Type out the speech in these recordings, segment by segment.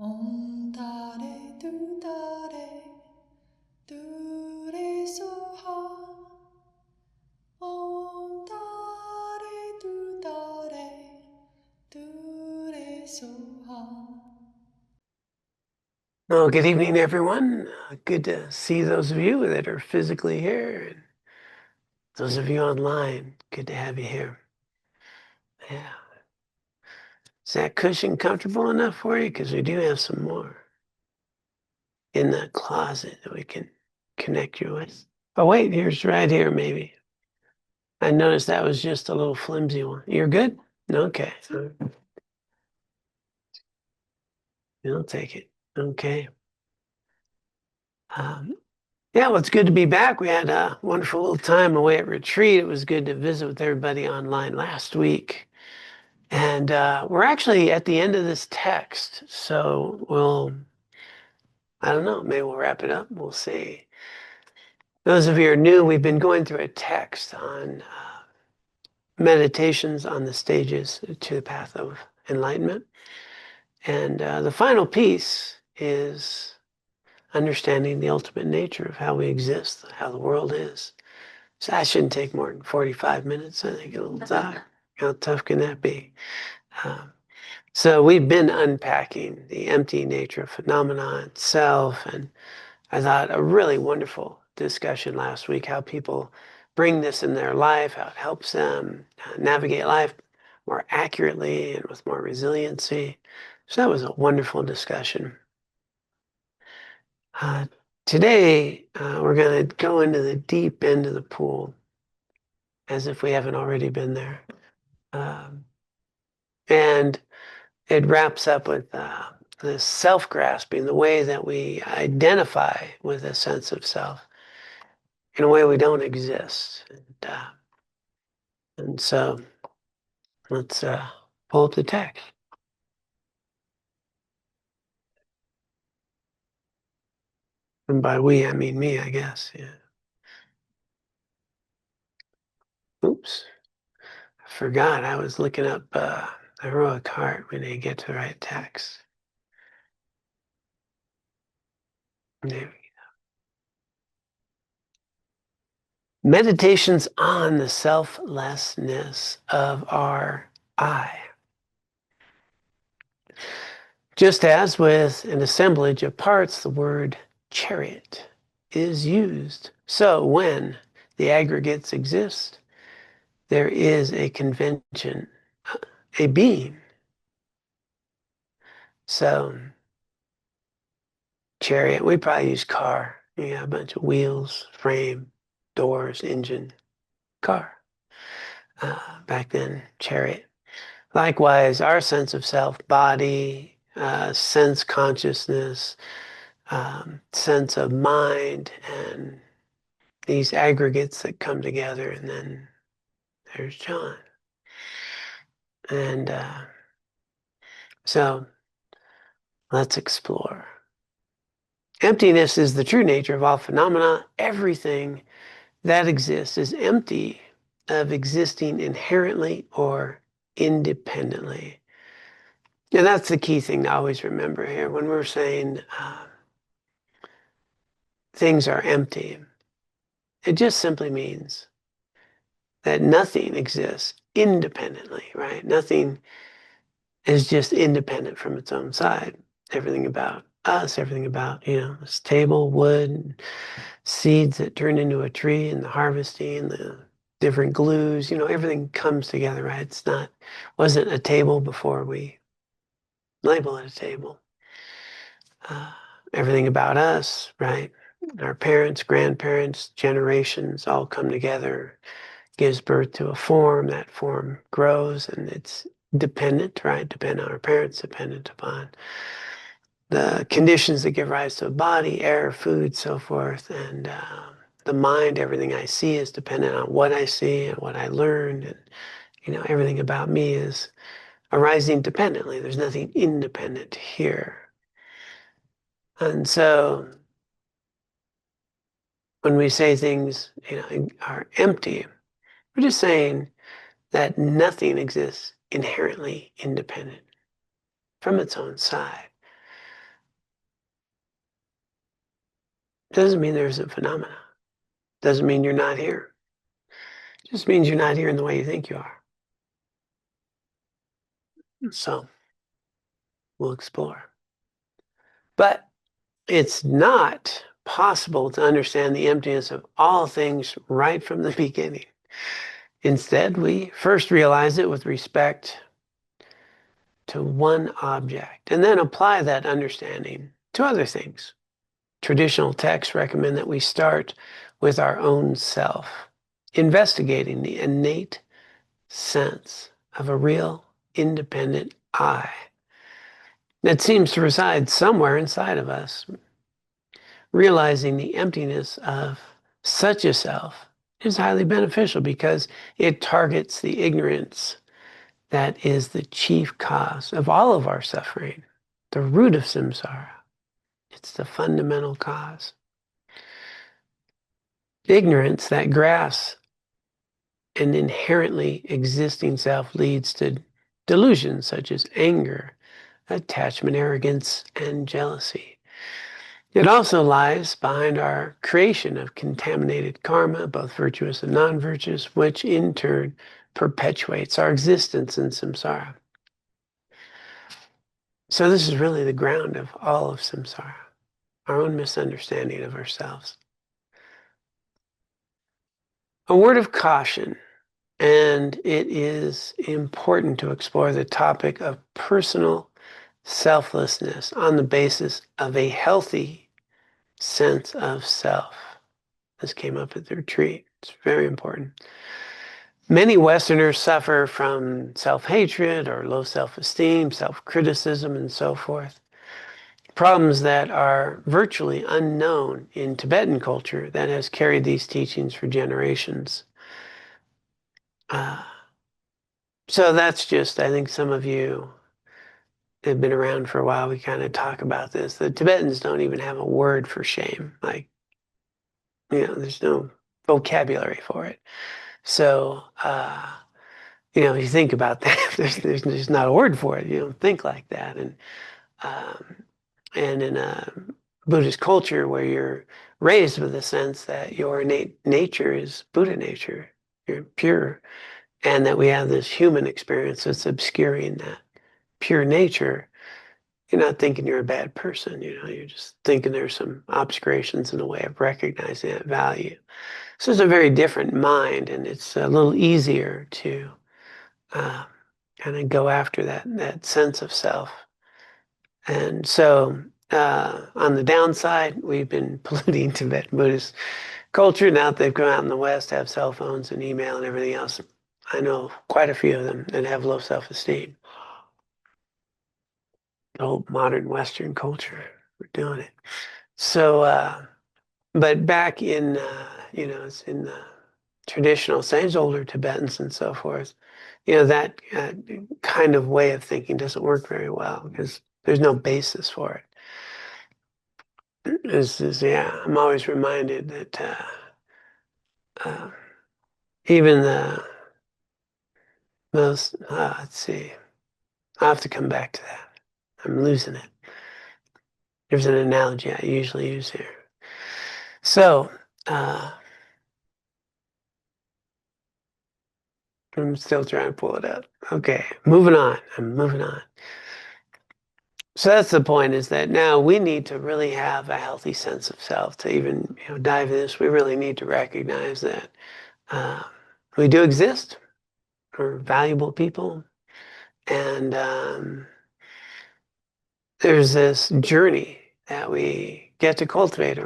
Om Tare Tu Tare Tu Re Soha. Om Tare Tu Tare Tu Re Soha. Well, good evening, everyone. Good to see those of you that are physically here, and those of you online. Good to have you here. Yeah. Is that cushion comfortable enough for you? Because we do have some more in the closet that we can connect you with. Oh, wait, here's right here, maybe. I noticed that was just a little flimsy one. You're good? Okay. I'll take it. Okay. Um, yeah, well, it's good to be back. We had a wonderful little time away at retreat. It was good to visit with everybody online last week. And we're actually at the end of this text. So I don't know, maybe we'll wrap it up. We'll see. Those of you who are new, we've been going through a text on meditations on the stages to the path of enlightenment. And the final piece is understanding the ultimate nature of how we exist, how the world is. So that shouldn't take more than 45 minutes. I think it'll die. How tough can that be? Um, So we've been unpacking the empty nature of phenomena itself, and I thought a really wonderful discussion last week, how people bring this in their life, how it helps them navigate life more accurately and with more resiliency. So that was a wonderful discussion. Uh, Today, we're going to go into the deep end of the pool as if we haven't already been there. Um, and it wraps up with the self-grasping, the way that we identify with a sense of self in a way we don't exist. And so let's pull up the text. And by we, I mean me, I guess. Yeah. Oops. I forgot I was looking up the heroic heart when they get to the right text. There. Meditations on the selflessness of our I. Just as with an assemblage of parts, the word chariot is used. So when the aggregates exist, there is a convention, a being. So chariot, we probably use car. You got a bunch of wheels, frame, doors, engine, car. Back then, chariot. Likewise, our sense of self, body, sense consciousness, sense of mind, and these aggregates that come together, and then there's John. And so let's explore. Emptiness is the true nature of all phenomena. Everything that exists is empty of existing inherently or independently. And that's the key thing to always remember here when we're saying things are empty. It just simply means that nothing exists independently, right? Nothing is just independent from its own side. Everything about us, everything about, this table, wood, seeds that turn into a tree, and the harvesting, the different glues, everything comes together, right? Wasn't a table before we label it a table. Uh, Everything about us, right? Our parents, grandparents, generations all come together, gives birth to a form. That form grows, and it's dependent, right? Dependent on our parents, dependent upon the conditions that give rise to a body, air, food, so forth. And the mind, everything I see is dependent on what I see and what I learned. And, everything about me is arising dependently. There's nothing independent here. And so when we say things, are empty, we're just saying that nothing exists inherently independent from its own side. Doesn't mean there isn't phenomena. Doesn't mean you're not here. Just means you're not here in the way you think you are. So we'll explore. But it's not possible to understand the emptiness of all things right from the beginning. Instead, we first realize it with respect to one object and then apply that understanding to other things. Traditional texts recommend that we start with our own self, investigating the innate sense of a real independent I that seems to reside somewhere inside of us. Realizing the emptiness of such a self is highly beneficial because it targets the ignorance that is the chief cause of all of our suffering, the root of samsara. It's the fundamental cause. Ignorance that grasps an inherently existing self leads to delusions such as anger, attachment, arrogance, and jealousy. It also lies behind our creation of contaminated karma, both virtuous and non-virtuous, which in turn perpetuates our existence in samsara. So this is really the ground of all of samsara, our own misunderstanding of ourselves. A word of caution, and it is important to explore the topic of personal selflessness on the basis of a healthy sense of self. This came up at the retreat. It's very important. Many Westerners suffer from self-hatred or low self-esteem, self-criticism, and so forth. Problems that are virtually unknown in Tibetan culture that has carried these teachings for generations. So that's just, I think some of you have been around for a while. We kind of talk about this. The Tibetans don't even have a word for shame. Like, there's no vocabulary for it. So, if you think about that, there's not a word for it. You don't think like that. Um, and in a Buddhist culture where you're raised with the sense that your innate nature is Buddha nature, you're pure, and that we have this human experience that's obscuring that pure nature, you're not thinking you're a bad person. You're just thinking there's some obscurations in the way of recognizing that value. So it's a very different mind, and it's a little easier to uh, kind of go after that sense of self. And so on the downside, we've been polluting Tibetan Buddhist culture. Now that they've come out in the West, have cell phones and email and everything else. I know quite a few of them that have low self-esteem. The whole modern Western culture, we're doing it. So, but back in, it's in the traditional saints, older Tibetans and so forth, that kind of way of thinking doesn't work very well because there's no basis for it. Yeah, I'm always reminded that even the most, let's see, I'll have to come back to that. I'm losing it. There's an analogy I usually use here. So, I'm still trying to pull it up. Okay, moving on. I'm moving on. So that's the point, is that now we need to really have a healthy sense of self to even dive in this. We really need to recognize that we do exist. We're valuable people. And there's this journey that we get to cultivate a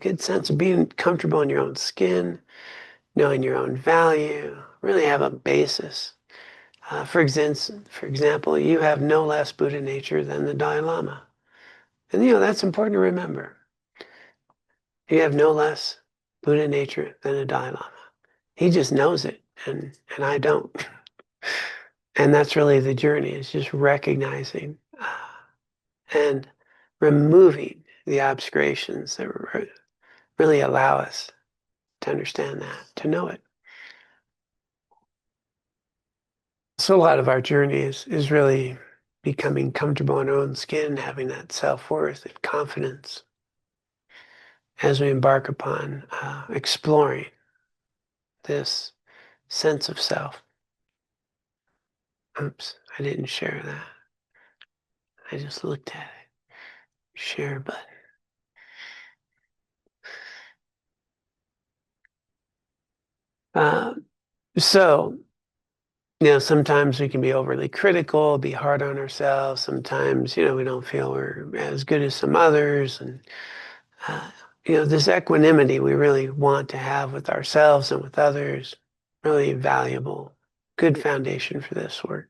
good sense of being comfortable in your own skin, knowing your own value, really have a basis. For example, you have no less Buddha nature than the Dalai Lama. And that's important to remember. You have no less Buddha nature than the Dalai Lama. He just knows it, and I don't. And that's really the journey, is just recognizing and removing the obscurations that really allow us to understand that, to know it. So a lot of our journey is really becoming comfortable in our own skin, having that self-worth and confidence. as we embark upon exploring this sense of self. Oops, I didn't share that. I just looked at it. Share button. Uh, so, sometimes we can be overly critical, be hard on ourselves. Sometimes, we don't feel we're as good as some others. And, uh, this equanimity we really want to have with ourselves and with others, really valuable, good foundation for this work.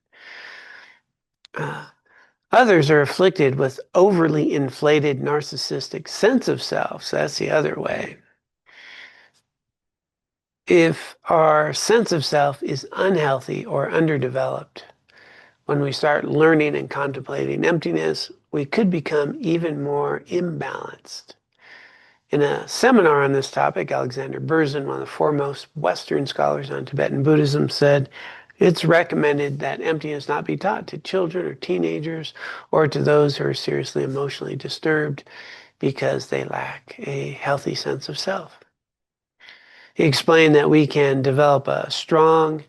Others are afflicted with overly inflated narcissistic sense of self. So that's the other way. If our sense of self is unhealthy or underdeveloped, when we start learning and contemplating emptiness, we could become even more imbalanced. In a seminar on this topic, Alexander Berzin, one of the foremost Western scholars on Tibetan Buddhism, said, it's recommended that emptiness not be taught to children or teenagers or to those who are seriously emotionally disturbed because they lack a healthy sense of self. He explained that we can develop a strong,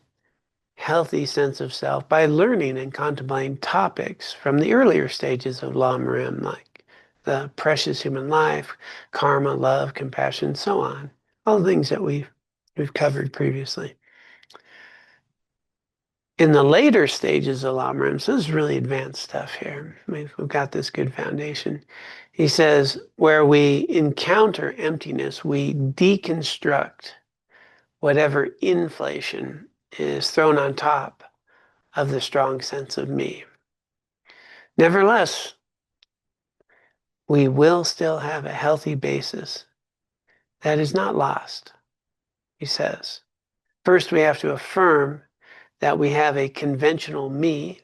healthy sense of self by learning and contemplating topics from the earlier stages of Lam Rim, like the precious human life, karma, love, compassion, so on. All the things that we've covered previously. In the later stages of Lam Rim, so this is really advanced stuff here. We've got this good foundation. He says, where we encounter emptiness, we deconstruct whatever inflation is thrown on top of the strong sense of me. Nevertheless, we will still have a healthy basis that is not lost, he says. First, we have to affirm that we have a conventional me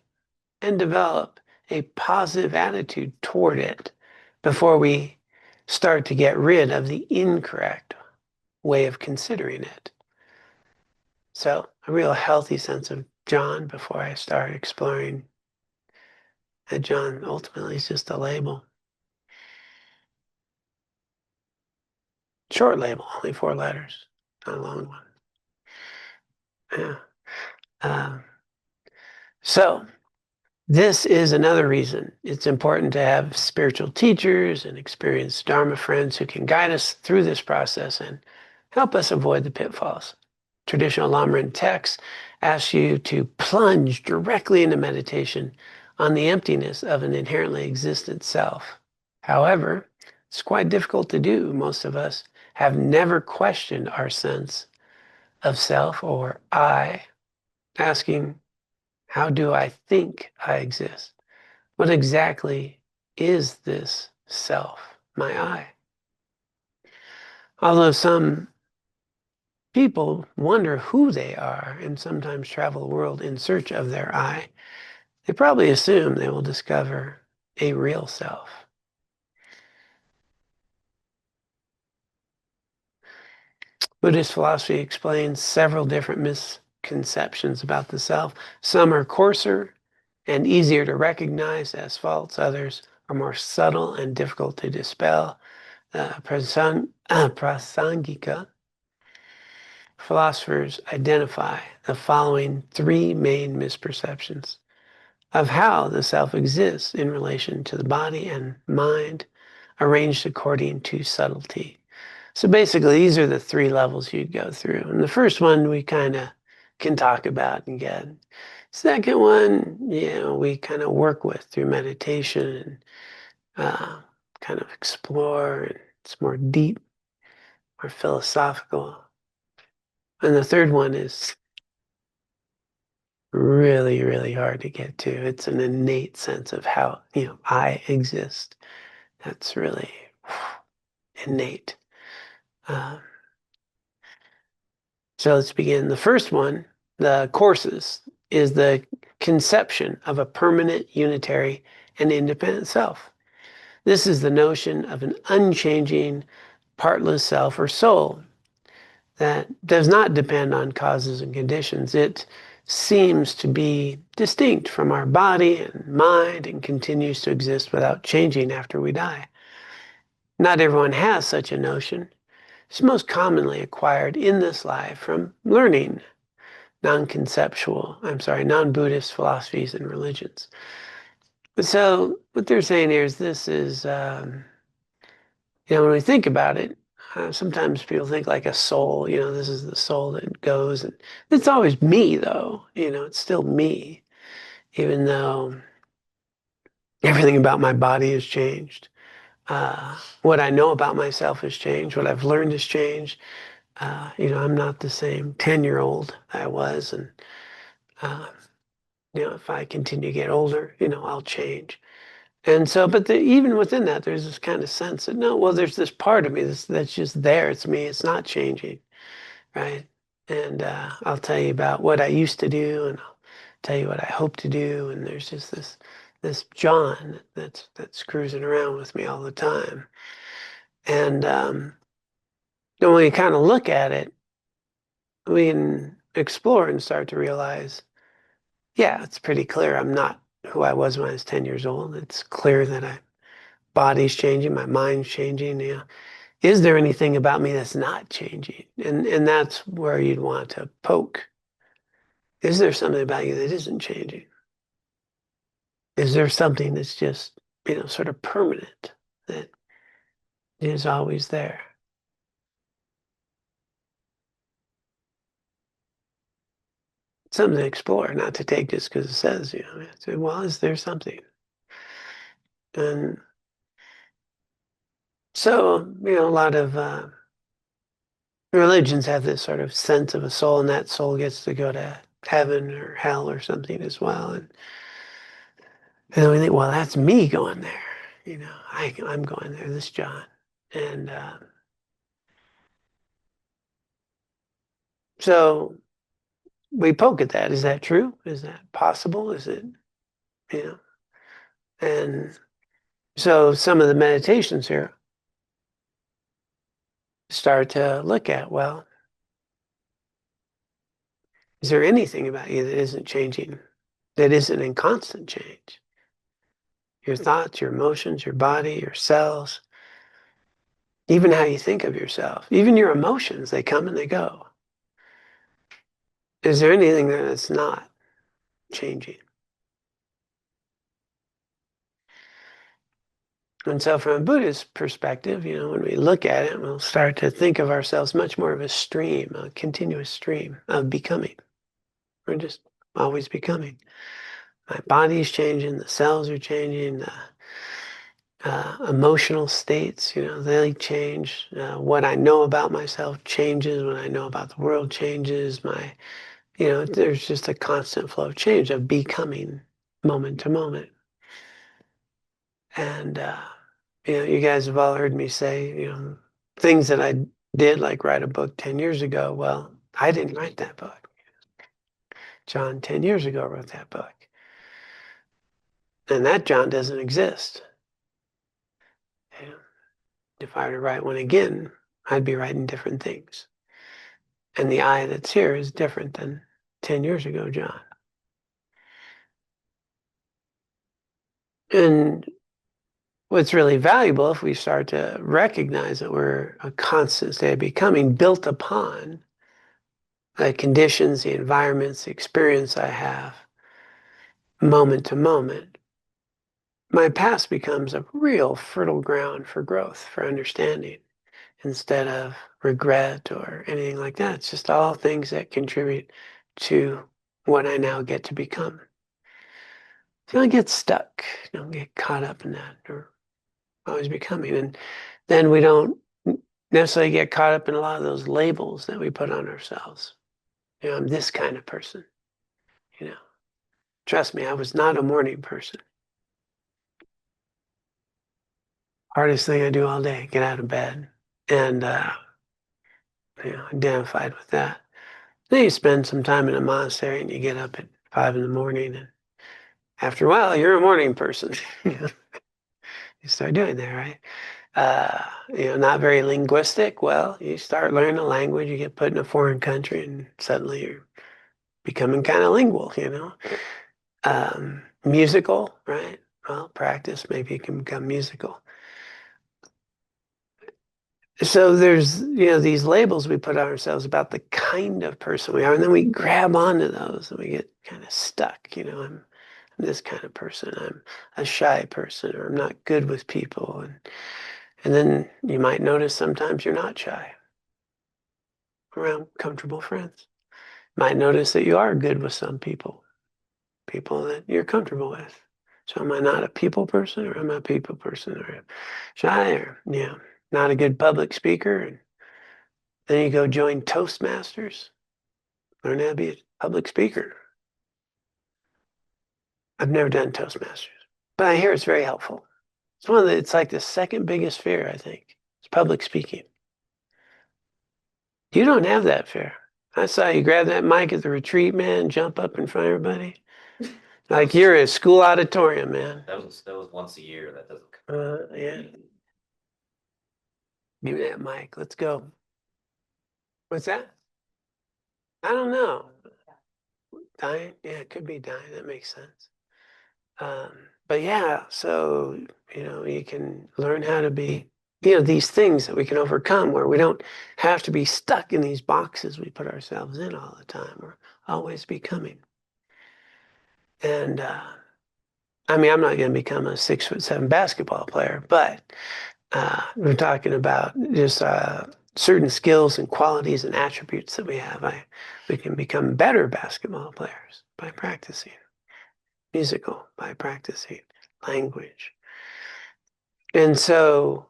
and develop a positive attitude toward it before we start to get rid of the incorrect way of considering it. So, a real healthy sense of John before I start exploring that John ultimately is just a label. Short label, only 4 letters, not a long one. Yeah. Um, so, this is another reason it's important to have spiritual teachers and experienced Dharma friends who can guide us through this process and help us avoid the pitfalls. Traditional Lamrim texts ask you to plunge directly into meditation on the emptiness of an inherently existent self. However, it's quite difficult to do. Most of us have never questioned our sense of self or I, asking, how do I think I exist? What exactly is this self, my I? Although some people wonder who they are and sometimes travel the world in search of their I, they probably assume they will discover a real self. Buddhist philosophy explains several different misconceptions about the self. Some are coarser and easier to recognize as faults. Others are more subtle and difficult to dispel. Prasangika philosophers identify the following 3 main misperceptions of how the self exists in relation to the body and mind, arranged according to subtlety. So basically, these are the 3 levels you'd go through. And the first one we kind of can talk about and get. Second one, we kind of work with through meditation and kind of explore. And it's more deep, more philosophical. And the third one is really, really hard to get to. It's an innate sense of how, I exist. That's really innate. So let's begin. The first one, the courses, is the conception of a permanent, unitary, and independent self. This is the notion of an unchanging, partless self or soul that does not depend on causes and conditions. It seems to be distinct from our body and mind and continues to exist without changing after we die. Not everyone has such a notion. It's most commonly acquired in this life from learning non-Buddhist philosophies and religions. So what they're saying here is this is, when we think about it, sometimes people think like a soul, this is the soul that goes, and it's always me though, it's still me, even though everything about my body has changed. What I know about myself has changed. What I've learned has changed. I'm not the same 10-year-old I was, and uh, if I continue to get older, I'll change. And so, but even within that, there's this kind of sense that no, well, there's this part of me that's just there. It's me. It's not changing, right? And I'll tell you about what I used to do, and I'll tell you what I hope to do. And there's just this John that's cruising around with me all the time. And then when we kind of look at it, we can explore and start to realize, yeah, it's pretty clear I'm not who I was when I was 10 years old. It's clear that my body's changing, my mind's changing. Is there anything about me that's not changing? And that's where you'd want to poke. Is there something about you that isn't changing? Is there something that's just, sort of permanent that is always there? Something to explore, not to take just because it says, well, is there something? And so, a lot of religions have this sort of sense of a soul, and that soul gets to go to heaven or hell or something as well. And then we think, well, that's me going there. I'm going there, this John. And so we poke at that. Is that true? Is that possible? Is it, you know? And so some of the meditations here start to look at, well, is there anything about you that isn't changing, that isn't in constant change? Your thoughts, your emotions, your body, your cells, even how you think of yourself, even your emotions, they come and they go. Is there anything that's not changing? And so from a Buddhist perspective, when we look at it, we'll start to think of ourselves much more of a stream, a continuous stream of becoming. We're just always becoming. My body's changing, the cells are changing, emotional states, they change. What I know about myself changes. What I know about the world changes. There's just a constant flow of change, of becoming moment to moment. And, you guys have all heard me say, things that I did, like write a book 10 years ago. Well, I didn't write that book. John 10 years ago wrote that book. And that John doesn't exist. If I were to write one again, I'd be writing different things. And the I that's here is different than 10 years ago, John. And what's really valuable, if we start to recognize that we're a constant state of becoming built upon the conditions, the environments, the experience I have moment to moment, my past becomes a real fertile ground for growth, for understanding, instead of regret or anything like that. It's just all things that contribute to what I now get to become. So don't get stuck, don't get caught up in that, or always becoming. And then we don't necessarily get caught up in a lot of those labels that we put on ourselves. I'm this kind of person. You know, Trust me, I was not a morning person. Hardest thing I do all day, get out of bed. And, identified with that. Then you spend some time in a monastery and you get up at 5 in the morning. And after a while, you're a morning person. You start doing that, right? Not very linguistic. Well, you start learning a language, you get put in a foreign country, and suddenly you're becoming kind of lingual. Musical, right? Well, practice, maybe you can become musical. So there's, these labels we put on ourselves about the kind of person we are, and then we grab onto those and we get kind of stuck. I'm this kind of person. I'm a shy person, or I'm not good with people. And then you might notice sometimes you're not shy around comfortable friends. Might notice that you are good with some people, people that you're comfortable with. So am I not a people person, or am I a people person, or shy, or not a good public speaker? And then you go join Toastmasters, learn how to be a public speaker. I've never done Toastmasters, but I hear it's very helpful. It's like the second biggest fear, I think. It's public speaking. You don't have that fear. I saw you grab that mic at the retreat, man, jump up in front of everybody. Like you're in a school auditorium, man. That was once a year. That doesn't. Yeah. Give me that mic. Let's go. What's that? I don't know. Dying? Yeah, it could be dying. That makes sense. Um, but yeah, so, you can learn how to be, these things that we can overcome where we don't have to be stuck in these boxes we put ourselves in all the time. We're always becoming. And I mean, I'm not going to become a 6'7" basketball player, but we're talking about just certain skills and qualities and attributes that we have. We can become better basketball players by practicing, musical by practicing, language. And so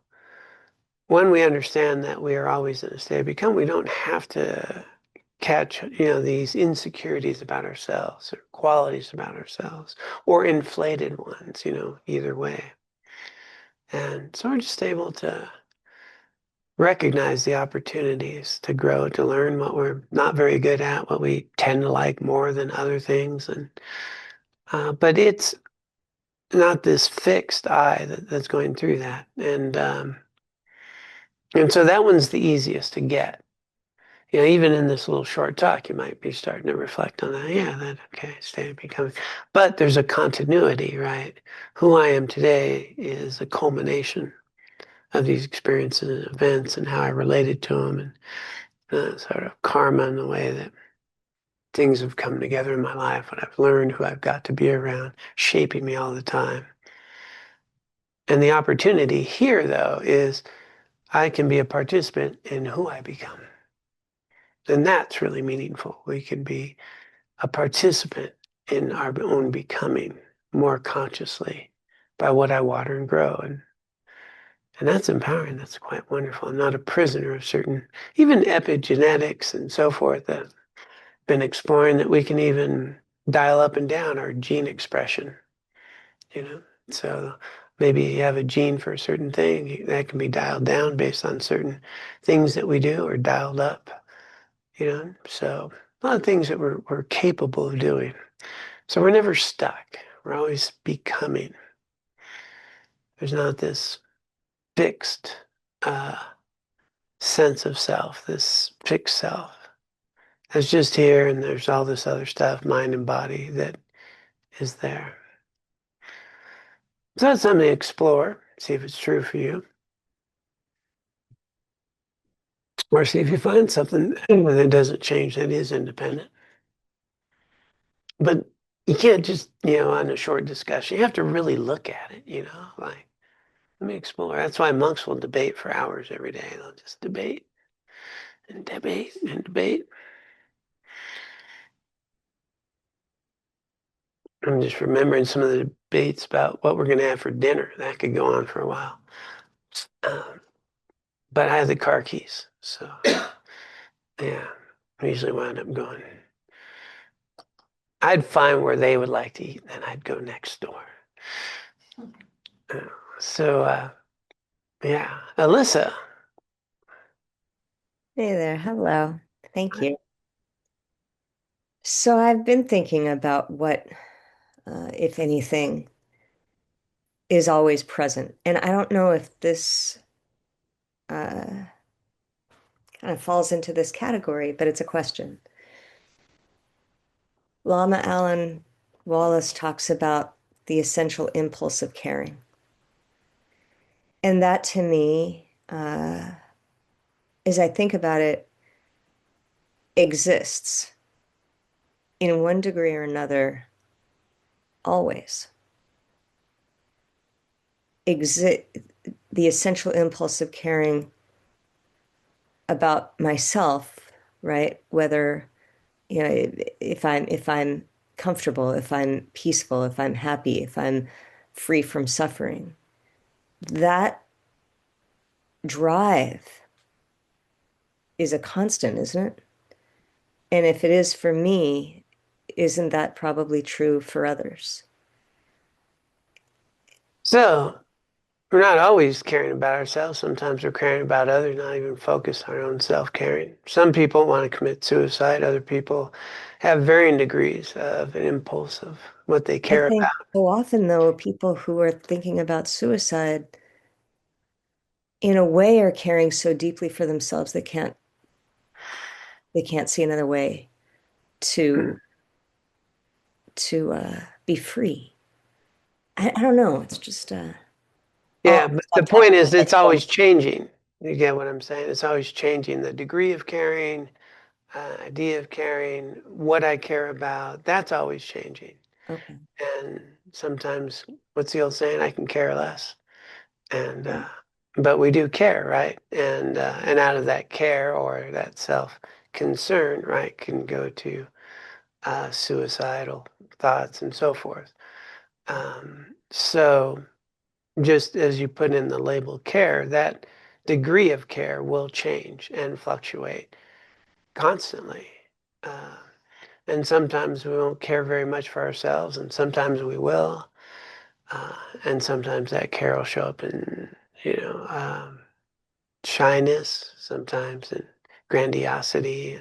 when we understand that we are always in a state of become, we don't have to catch, these insecurities about ourselves or qualities about ourselves or inflated ones, either way. And so we're just able to recognize the opportunities to grow, to learn what we're not very good at, what we tend to like more than other things. And but it's not this fixed eye that's going through that. And so that one's the easiest to get. Even in this little short talk, you might be starting to reflect on that. Yeah, okay, state of becoming. But there's a continuity, right? Who I am today is a culmination of these experiences and events and how I related to them, and sort of karma and the way that things have come together in my life, what I've learned, who I've got to be around, shaping me all the time. And the opportunity here, though, is I can be a participant in who I become. And that's really meaningful. We can be a participant in our own becoming more consciously by what I water and grow. And that's empowering. That's quite wonderful. I'm not a prisoner of certain, even epigenetics and so forth that I've been exploring, that we can even dial up and down our gene expression, you know. So maybe you have a gene for a certain thing that can be dialed down based on certain things that we do, or dialed up. So a lot of things that we're capable of doing. So we're never stuck. We're always becoming. There's not this fixed sense of self, this fixed self. It's just here, and there's all this other stuff, mind and body, that is there. So that's something to explore, see if it's true for you, or see if you find something that doesn't change, that is independent. But you can't just, on a short discussion, you have to really look at it, like, let me explore. That's why monks will debate for hours every day. They'll just debate and debate and debate. I'm just remembering some of the debates about what we're going to have for dinner. That could go on for a while. Um, but I have the car keys, so yeah, I usually wind up going. I'd find where they would like to eat, and then I'd go next door. Uh, so yeah, Alyssa. Hey there. Hello. Thank you. So I've been thinking about what, if anything, is always present. And I don't know if this kind of falls into this category, but it's a question. Lama Alan Wallace talks about the essential impulse of caring. And that to me as I think about it, exists in one degree or another always. The essential impulse of caring about myself, right? Whether, if I'm comfortable, if I'm peaceful, if I'm happy, if I'm free from suffering, that drive is a constant, isn't it? And if it is for me, isn't that probably true for others? So we're not always caring about ourselves. Sometimes we're caring about others, not even focused on our own self-caring. Some people want to commit suicide. Other people have varying degrees of an impulse of what they I care think about. so often, though, people who are thinking about suicide, in a way, are caring so deeply for themselves they can't see another way to be free. I don't know. It's just I'll Yeah, but the stop point talking. is Let it's you go. always changing. You get what I'm saying? It's always changing. The degree of caring, idea of caring, what I care about, that's always changing. Okay. And sometimes, what's the old saying? I can care less. And Right. but we do care, right? And out of that care or that self concern, right, can go to suicidal thoughts and so forth. So just as you put in the label care, that degree of care will change and fluctuate constantly. Uh, and sometimes we won't care very much for ourselves, and sometimes we will. And sometimes that care will show up in, shyness, sometimes in grandiosity.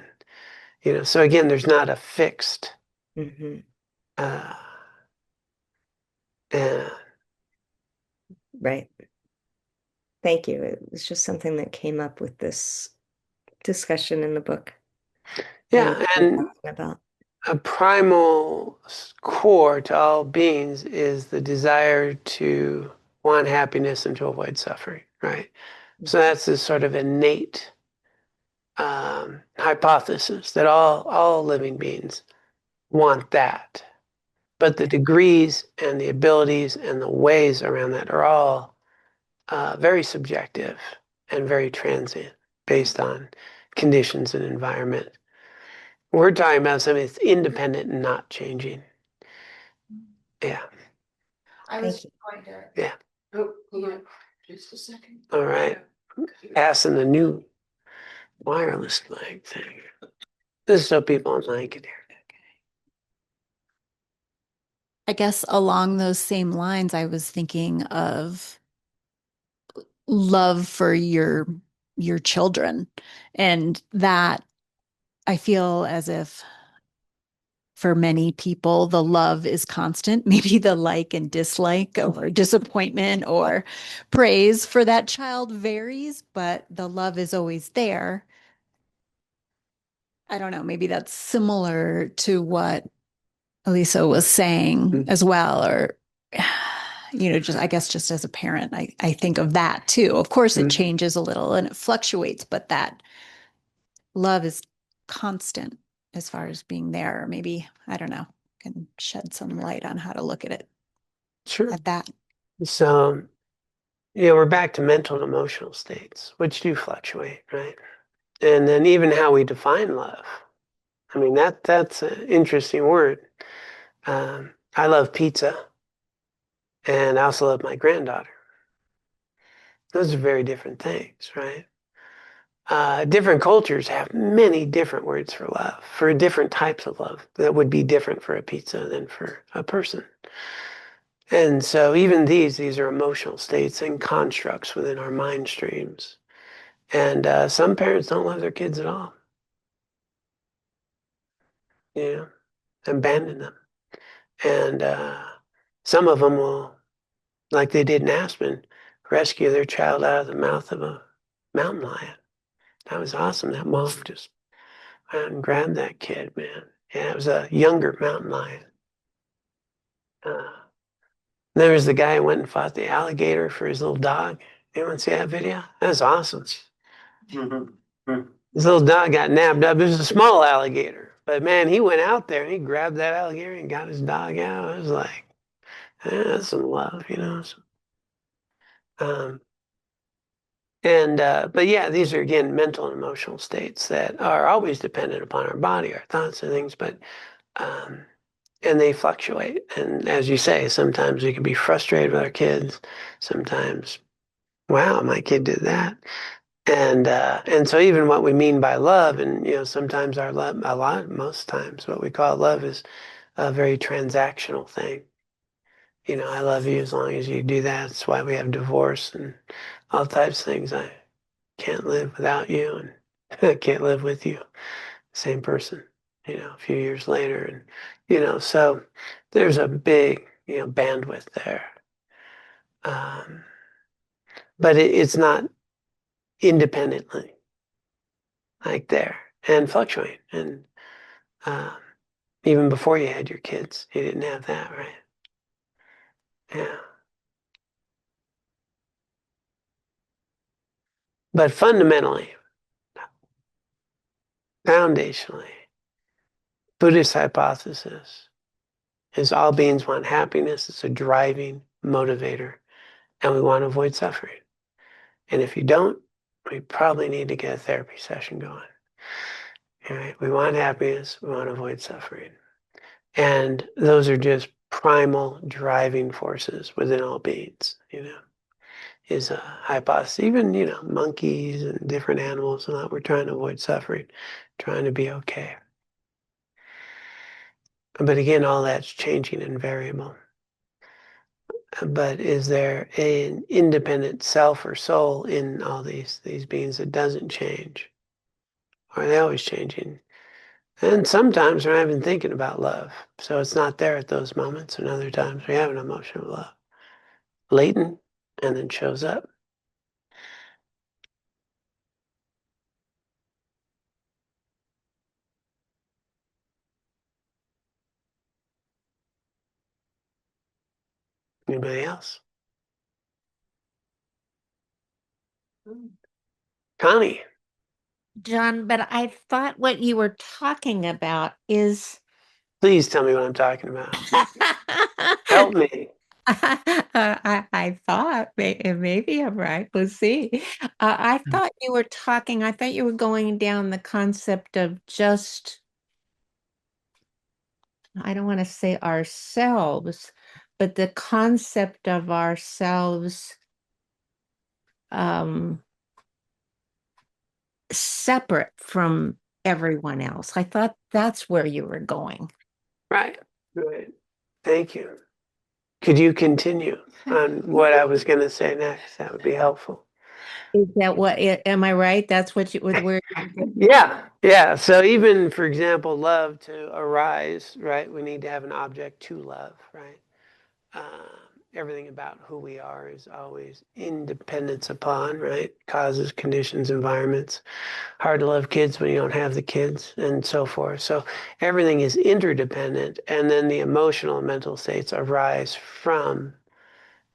And, so again, there's not a fixed, Hmm. uh, uh, Right. Thank you. It was just something that came up with this discussion in the book and yeah, what we're and talking about. a primal core to all beings is the desire to want happiness and to avoid suffering, right? So that's this sort of innate hypothesis that all living beings want that. But the degrees and the abilities and the ways around that are all very subjective and very transient based on conditions and environment. We're talking about something that's independent and not changing. Yeah. I Thank was you. going to. Yeah. Oh, yeah. Just a second. All right. Passing the new wireless flag thing. This is so people online can hear it. I guess along those same lines, I was thinking of love for your children, and that I feel as if for many people the love is constant. Maybe the like and dislike or disappointment or praise for that child varies, but the love is always there. I don't know, maybe that's similar to what Elisa was saying as well, or just I guess just as a parent, I think of that too. Of course, it changes a little and it fluctuates, but that love is constant as far as being there. Or maybe I don't know, can shed some light on how to look at it Sure. at that. So, we're back to mental and emotional states, which do fluctuate, right? And then even how we define love. I mean, that's an interesting word. I love pizza, and I also love my granddaughter. Those are very different things, right? Different cultures have many different words for love, for different types of love that would be different for a pizza than for a person. And so even these are emotional states and constructs within our mind streams. And some parents don't love their kids at all, you know, abandon them. And some of them will, like they did in Aspen, rescue their child out of the mouth of a mountain lion. That was awesome. That mom just went out and grabbed that kid, man. Yeah, it was a younger mountain lion. Uh, there was the guy who went and fought the alligator for his little dog. Anyone see that video? That was awesome. This little dog got nabbed up. It was a small alligator, but man, he went out there and he grabbed that alligator and got his dog out. It was like, that's some love, you know. Um, but yeah, these are again mental and emotional states that are always dependent upon our body, our thoughts and things, but um, and they fluctuate. And as you say, sometimes we can be frustrated with our kids. Sometimes, wow, my kid did that. And so even what we mean by love, and sometimes our love, most times, what we call love is a very transactional thing. I love you as long as you do that. That's why we have divorce and all types of things. I can't live without you, and I can't live with you. Same person, a few years later, and so there's a big, bandwidth there. Um, but it's not independently like there and fluctuate. And um, even before you had your kids, you didn't have that, right? Yeah. But fundamentally, foundationally, Buddhist hypothesis is all beings want happiness. It's a driving motivator, and we want to avoid suffering. And if you don't, we probably need to get a therapy session going. All right? We want happiness. We want to avoid suffering. And those are just primal driving forces within all beings, is a hypothesis. Even, monkeys and different animals and that we're trying to avoid suffering, trying to be okay. But again, all that's changing and variable. But is there an independent self or soul in all these beings that doesn't change? Or are they always changing? And sometimes we're not even thinking about love. So it's not there at those moments. And other times we have an emotion of love. Latent and then shows up. Anybody else? Connie, John, but I thought what you were talking about is please tell me what I'm talking about. Help me. I thought maybe I'm right. We'll see. I thought you were going down the concept of just, I don't want to say ourselves, but the concept of ourselves um, separate from everyone else. I thought that's where you were going. Right. Right. Thank you. Could you continue on what I was going to say next? That would be helpful. Is that what, am I right? That's what you, where, Yeah. Yeah. So even, for example, love to arise, right? We need to have an object to love, right? Everything about who we are is always independence upon, right? Causes, conditions, environments. Hard to love kids when you don't have the kids and so forth. So everything is interdependent. And then the emotional and mental states arise from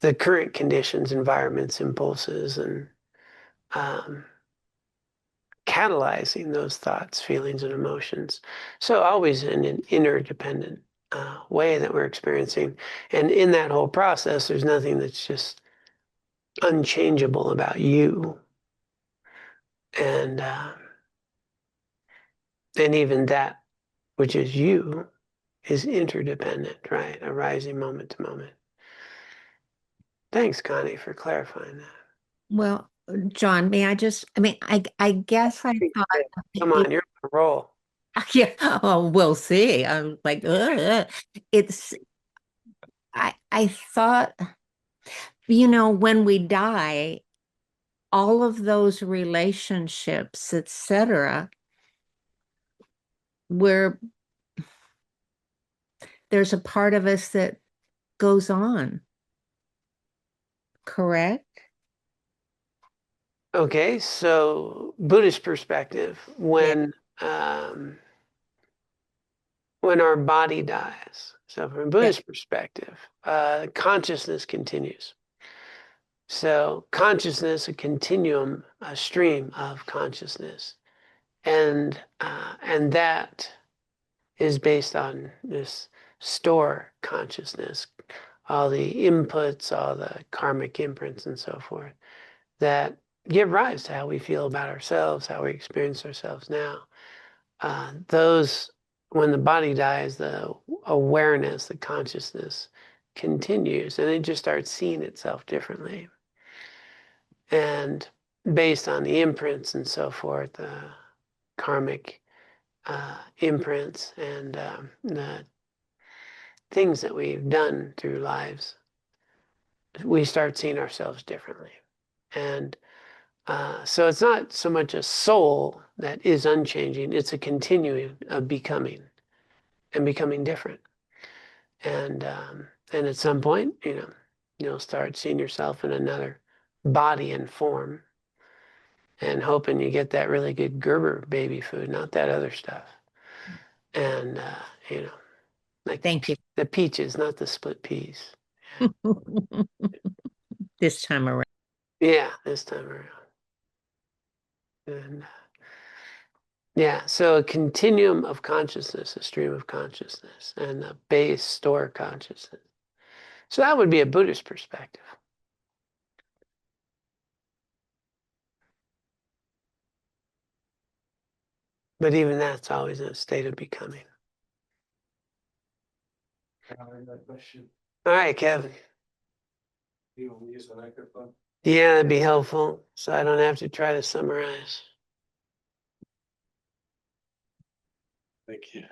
the current conditions, environments, impulses, and catalyzing those thoughts, feelings, and emotions. So always in an interdependent way that we're experiencing. And in that whole process, there's nothing that's just unchangeable about you. And even that which is you is interdependent, right? Arising moment to moment. Thanks, Connie, for clarifying that. well, John, I guess I thought Come on, you're on a roll. yeah, oh, we'll see. I'm like, ugh. It's, I thought, when we die, all of those relationships, etc., where there's a part of us that goes on, correct? Okay, so Buddhist perspective, when our body dies, so from a Buddhist perspective, consciousness continues. So consciousness, a continuum, a stream of consciousness and that is based on this store consciousness, all the inputs, all the karmic imprints, and so forth that give rise to how we feel about ourselves, how we experience ourselves now. Those, when the body dies, the awareness, the consciousness continues, and it just starts seeing itself differently. And based on the imprints and so forth, karmic imprints and the things that we've done through lives, we start seeing ourselves differently. And so it's not so much a soul that is unchanging, it's a continuing of becoming and becoming different. And at some point, you'll start seeing yourself in another body and form and hoping you get that really good Gerber baby food, not that other stuff. And, like Thank you. the peaches, not the split peas. This time around. Yeah, this time around. And yeah, so a continuum of consciousness, a stream of consciousness, and a base store consciousness. So that would be a Buddhist perspective. But even that's always in a state of becoming. All right, Kevin. You want to use the microphone? Yeah, that'd be helpful, so I don't have to try to summarize. Thank you.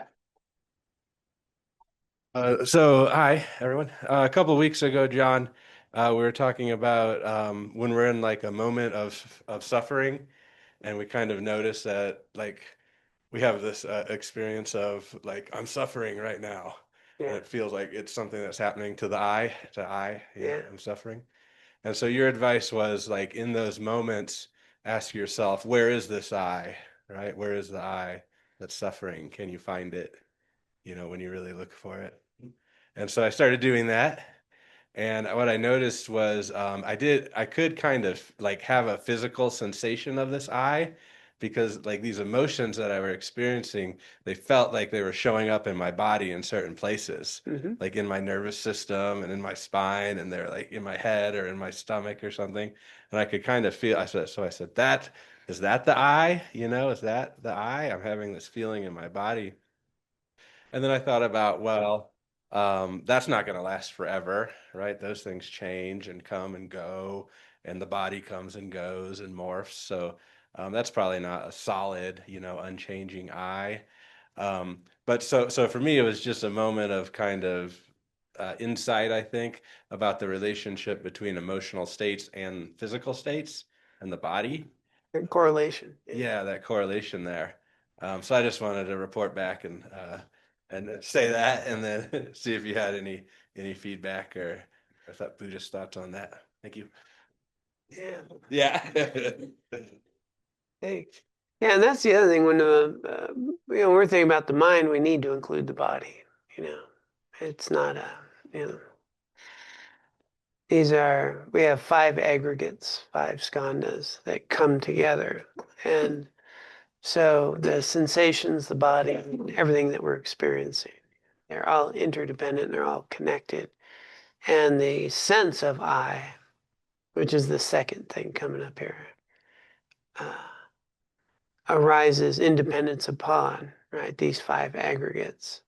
Hi, everyone. A couple of weeks ago, John, we were talking about when we're in like a moment of suffering, and we kind of notice that like we have this experience of like I'm suffering right now, and Yeah, it feels like it's something that's happening to the I, Yeah. I'm suffering. And so your advice was like in those moments, ask yourself, where is this I, right? Where is the I that's suffering? Can you find it, when you really look for it? And so I started doing that. And what I noticed was I could kind of like have a physical sensation of this I because like these emotions that I were experiencing, they felt like they were showing up in my body in certain places, hmm like in my nervous system and in my spine, and they're like in my head or in my stomach or something. And I could kind of feel, I said, is that the I? Is that the I? I'm having this feeling in my body. And then I thought about, well, that's not going to last forever, right? Those things change and come and go, and the body comes and goes and morphs. So that's probably not a solid, unchanging I. But so for me, it was just a moment of kind of insight, I think, about the relationship between emotional states and physical states and the body. correlation. Yeah, that correlation there. So I just wanted to report back and say that, and then see if you had any feedback or thought Buddhist thoughts on that. Thank you. Yeah. Yeah. Thanks. Yeah, and that's the other thing when we're thinking about the mind, we need to include the body. It's not we have 5 aggregates, 5 skandhas that come together, and so the sensations, the body, everything that we're experiencing, they're all interdependent, they're all connected, and the sense of I, which is the second thing coming up here. Arises independence upon, right? These 5 aggregates,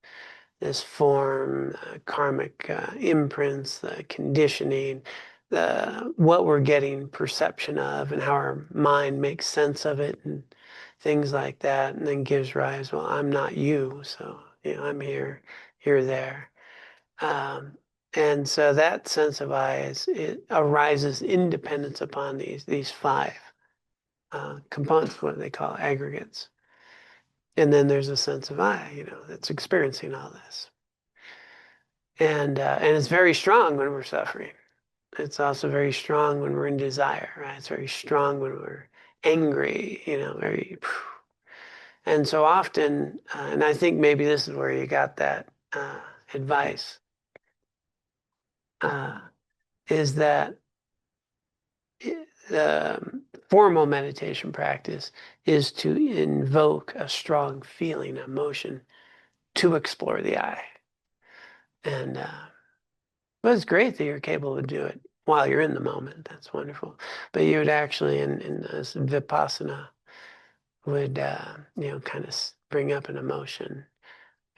this form, karmic imprints, the conditioning, the what we're getting perception of, and how our mind makes sense of it, and things like that, and then gives rise. Well, I'm not you, so I'm here, you're there, and so that sense of it arises independence upon these 5 components, what they call aggregates. And then there's a sense of I, that's experiencing all this. And it's very strong when we're suffering. It's also very strong when we're in desire, right? It's very strong when we're angry, very. And so often, and I think maybe this is where you got that advice, is that formal meditation practice is to invoke a strong feeling, emotion to explore the I. And but it's great that you're capable to do it while you're in the moment. That's wonderful. But you would actually, in this vipassana, would kind of bring up an emotion,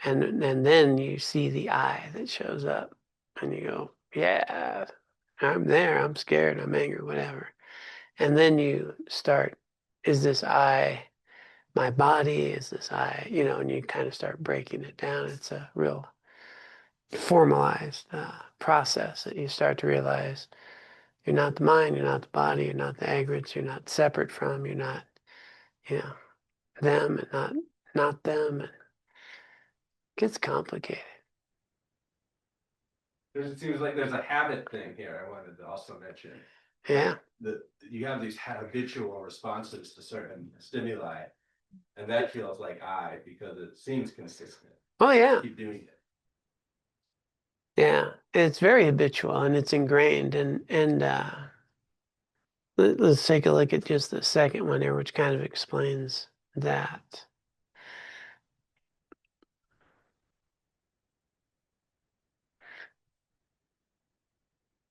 and then you see the I that shows up, and you go, yeah, I'm there. I'm scared. I'm angry. Whatever. And then you start, is this I my body? Is this I, and you kind of start breaking it down. It's a real formalized process that you start to realize you're not the mind, you're not the body, you're not the aggregates, you're not separate from, you're not, them and not them. And it gets complicated. It seems like there's a habit thing here I wanted to also mention. Yeah. That you have these habitual responses to certain stimuli, and that feels like I because it seems consistent. Oh yeah. Keep doing it. Yeah. It's very habitual and it's ingrained. And let's take a look at just the second one here, which kind of explains that.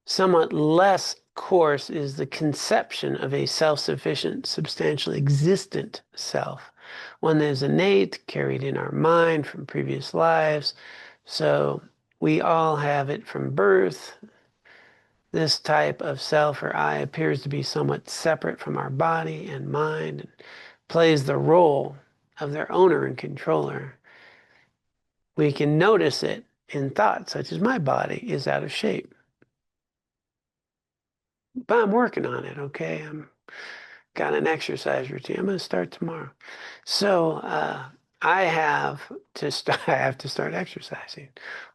Somewhat less coarse is the conception of a self-sufficient, substantially existent self, one that is innate, carried in our mind from previous lives. So we all have it from birth. This type of self or I appears to be somewhat separate from our body and mind and plays the role of their owner and controller. We can notice it in thoughts such as my body is out of shape. But I'm working on it, okay? I'm got an exercise routine. I'm going to start tomorrow. So I have to start. I have to start exercising,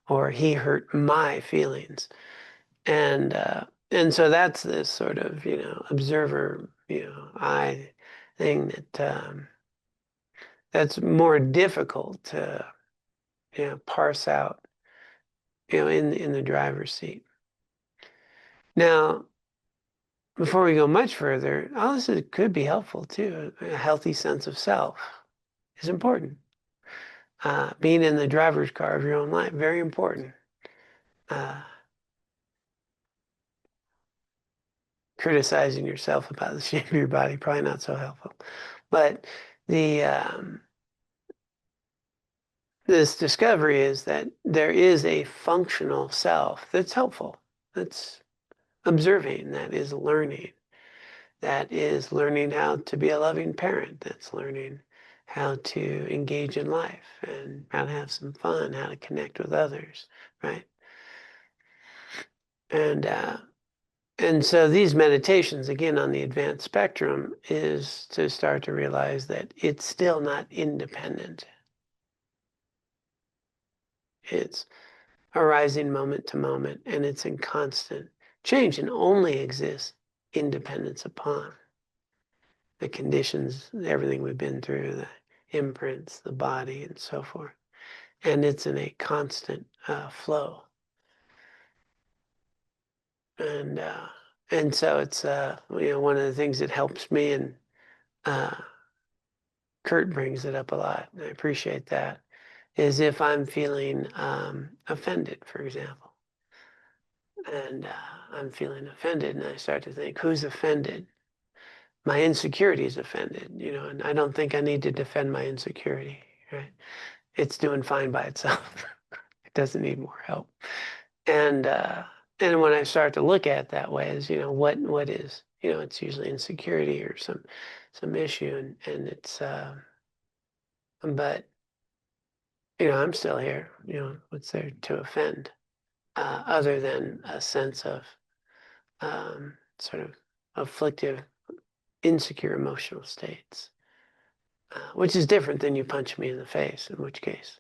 or he hurt my feelings, and so that's this sort of observer I thing that's more difficult to parse out in the driver's seat. Now, before we go much further, all this could be helpful too. A healthy sense of self is important. Being in the driver's car of your own life, very important. Criticizing yourself about the shape of your body, probably not so helpful. But this discovery is that there is a functional self that's helpful, that's observing, that is learning how to be a loving parent, that's learning how to engage in life and how to have some fun, how to connect with others, right? And so these meditations, again, on the advanced spectrum, is to start to realize that it's still not independent. It's arising moment to moment, and it's in constant change and only exists independence upon the conditions, everything we've been through, the imprints, the body, and so forth. And it's in a constant flow. And so it's one of the things that helps me, and Kurt brings it up a lot, and I appreciate that, is if I'm feeling offended, for example, and I'm feeling offended, and I start to think, who's offended? My insecurity is offended, and I don't think I need to defend my insecurity, right? It's doing fine by itself. It doesn't need more help. And when I start to look at it that way, as what is, it's usually insecurity or some issue, and it's but I'm still here. What's there to offend, other than a sense of sort of afflictive, insecure emotional states, which is different than you punch me in the face, in which case,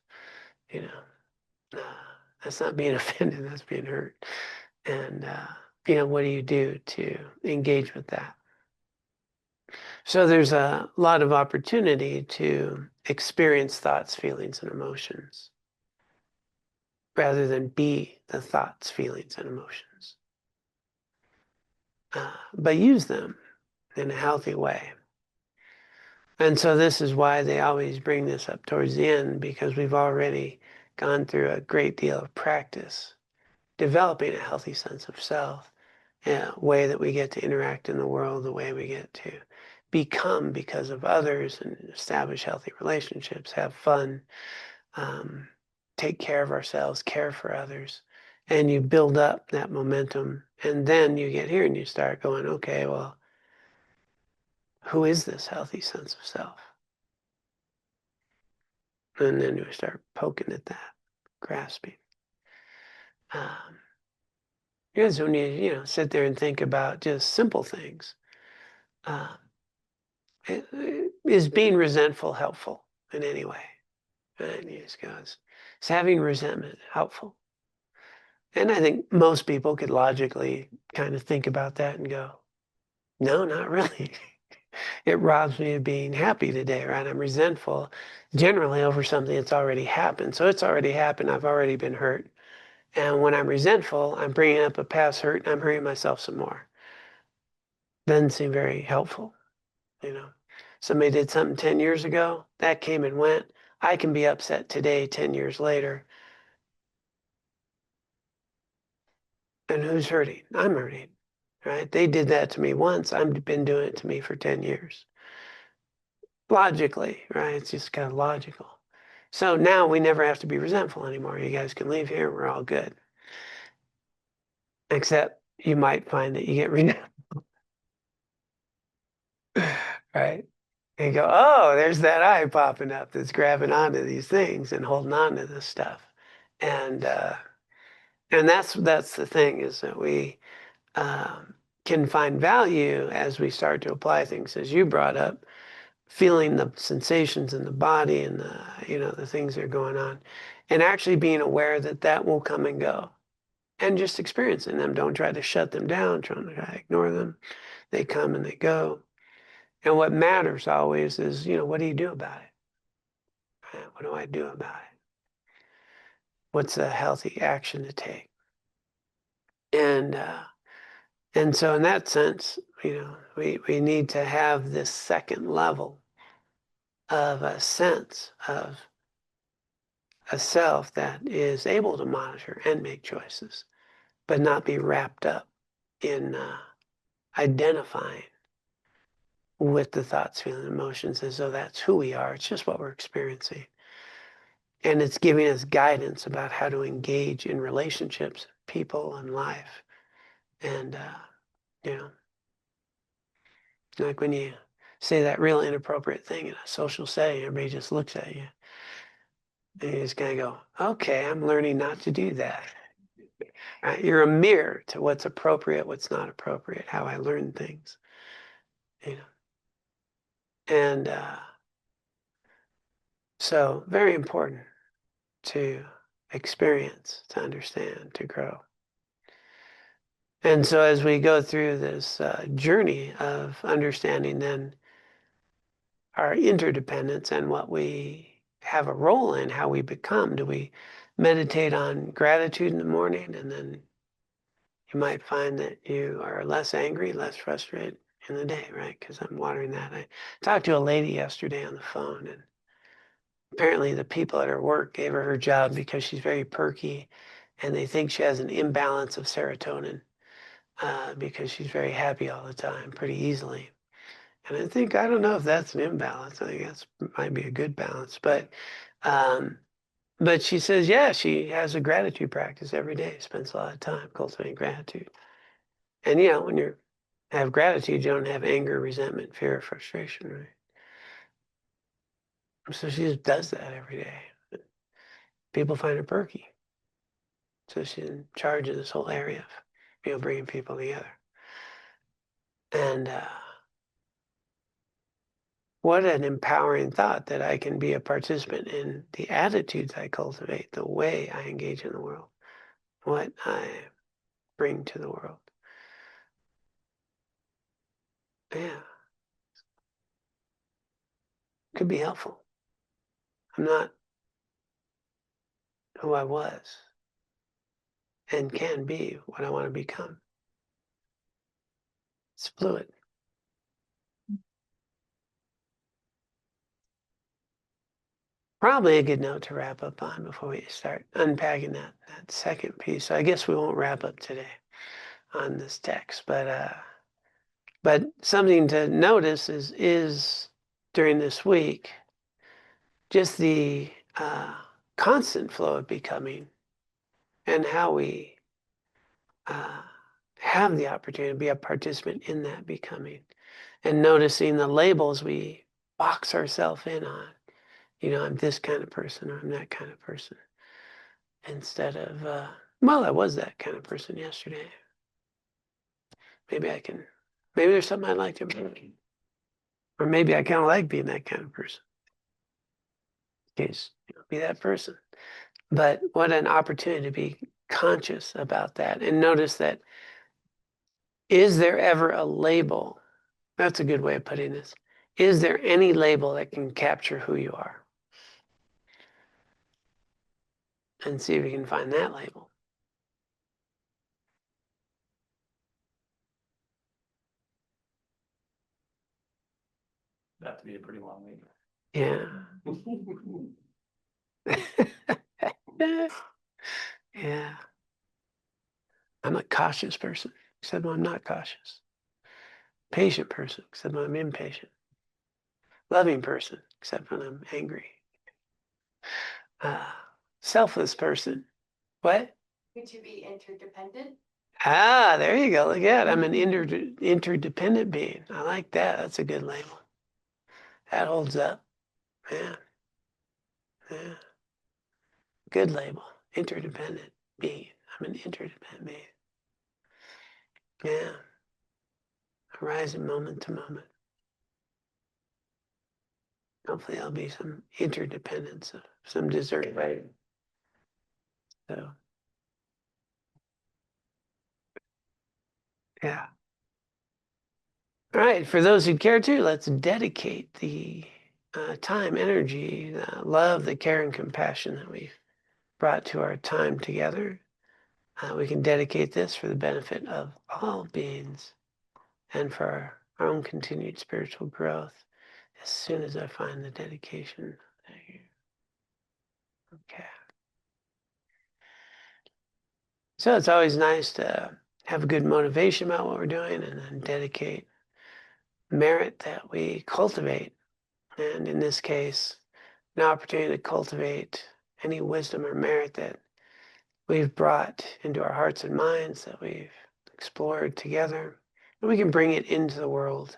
that's not being offended, that's being hurt. And, what do you do to engage with that? So there's a lot of opportunity to experience thoughts, feelings, and emotions rather than be the thoughts, feelings, and emotions. But use them. in a healthy way. And so this is why they always bring this up towards the end, because we've already gone through a great deal of practice developing a healthy sense of self, a way that we get to interact in the world, the way we get to become because of others and establish healthy relationships, have fun, take care of ourselves, care for others. And you build up that momentum. And then you get here and you start going, okay, well, who is this healthy sense of self? And then we start poking at that, grasping. Because when you sit there and think about just simple things, is being resentful helpful in any way? And he just goes, is having resentment helpful? And I think most people could logically kind of think about that and go, no, not really. It robs me of being happy today, right? I'm resentful generally over something that's already happened. So it's already happened. I've already been hurt. And when I'm resentful, I'm bringing up a past hurt and I'm hurting myself some more. Doesn't seem very helpful, you know. Somebody did something 10 years ago, that came and went. I can be upset today, 10 years later. And who's hurting? I'm hurting, right? They did that to me once. I've been doing it to me for 10 years. Logically, right? It's just kind of logical. So now we never have to be resentful anymore. You guys can leave here. We're all good. Except you might find that you get resentful, right? And you go, oh, there's that eye popping up that's grabbing onto these things and holding on to this stuff. And that's the thing, is that we can find value as we start to apply things, as you brought up, feeling the sensations in the body and the things that are going on, and actually being aware that that will come and go, and just experiencing them. Don't try to shut them down, trying to ignore them. They come and they go. And what matters always is, what do you do about it? Right? What do I do about it? What's a healthy action to take? And so in that sense, we need to have this second level of a sense of a self that is able to monitor and make choices, but not be wrapped up in identifying with the thoughts, feelings, emotions as though that's who we are. It's just what we're experiencing. And it's giving us guidance about how to engage in relationships, people, and life. And, like when you say that real inappropriate thing in a social setting, everybody just looks at you. And you just kind of go, okay, I'm learning not to do that. Right? You're a mirror to what's appropriate, what's not appropriate, how I learn things. And so very important to experience, to understand, to grow. And so as we go through this journey of understanding then our interdependence and what we have a role in, how we become, do we meditate on gratitude in the morning, and then you might find that you are less angry, less frustrated in the day, right? Because I'm watering that. I talked to a lady yesterday on the phone, and apparently the people at her work gave her job because she's very perky, and they think she has an imbalance of serotonin because she's very happy all the time, pretty easily. And I don't know if that's an imbalance. I think that's might be a good balance. But she says, yeah, she has a gratitude practice every day, spends a lot of time cultivating gratitude. And when you have gratitude, you don't have anger, resentment, fear, or frustration, right? So she just does that every day. People find her perky. So she's in charge of this whole area of, bringing people together. And what an empowering thought that I can be a participant in the attitudes I cultivate, the way I engage in the world, what I bring to the world. Yeah. Could be helpful. I'm not who I was and can be what I want to become. It's fluid. probably a good note to wrap up on before we start unpacking that second piece. So I guess we won't wrap up today on this text, but something to notice is during this week just the constant flow of becoming and how we have the opportunity to be a participant in that becoming and noticing the labels we box ourselves in on. You know, I'm this kind of person or I'm that kind of person. Instead of, well, I was that kind of person yesterday. Maybe there's something I'd like to improve. Or maybe I kind of like being that kind of person. In case, be that person. But what an opportunity to be conscious about that and notice that, is there ever a label? That's a good way of putting this. Is there any label that can capture who you are? And see if you can find that label. That to be a pretty long week. Yeah. Yeah. I'm a cautious person, except when I'm not cautious. Patient person, except when I'm impatient. Loving person, except when I'm angry. Selfless person. What? Could you be interdependent? Ah, there you go. Look at it. I'm an interdependent being. I like that. That's a good label. That holds up. Yeah. Yeah. Good label. Interdependent being. I'm an interdependent being. Yeah. Arising moment to moment. Hopefully there'll be some interdependence of some dessert later. So, yeah. All right. For those who care to, let's dedicate the time, energy, the love, the care, and compassion that we've brought to our time together. We can dedicate this for the benefit of all beings and for our own continued spiritual growth. As soon as I find the dedication. Okay. So it's always nice to have a good motivation about what we're doing and then dedicate merit that we cultivate. And in this case, an opportunity to cultivate any wisdom or merit that we've brought into our hearts and minds, that we've explored together, and we can bring it into the world.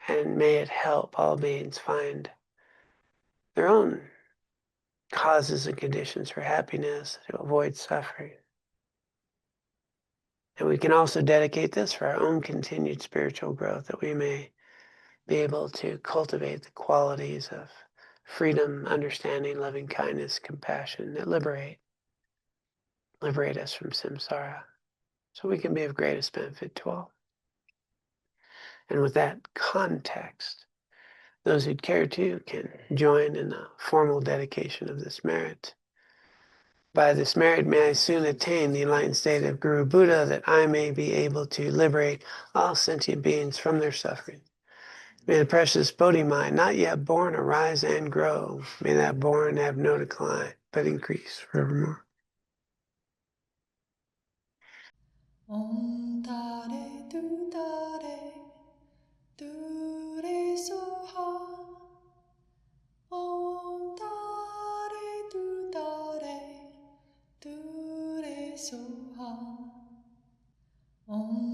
And may it help all beings find their own causes and conditions for happiness, to avoid suffering. And we can also dedicate this for our own continued spiritual growth, that we may be able to cultivate the qualities of freedom, understanding, loving kindness, compassion that liberate us from samsara, so we can be of greatest benefit to all. And with that context, those who'd care to can join in the formal dedication of this merit. By this merit may I soon attain the enlightened state of Guru Buddha, that I may be able to liberate all sentient beings from their suffering. May the precious Bodhi mind, not yet born, arise and grow. May that born have no decline, but increase forevermore. Om Tare Tu Tare Tu Re Soha. Om Tare Tu Tare Tu Re Soha. Om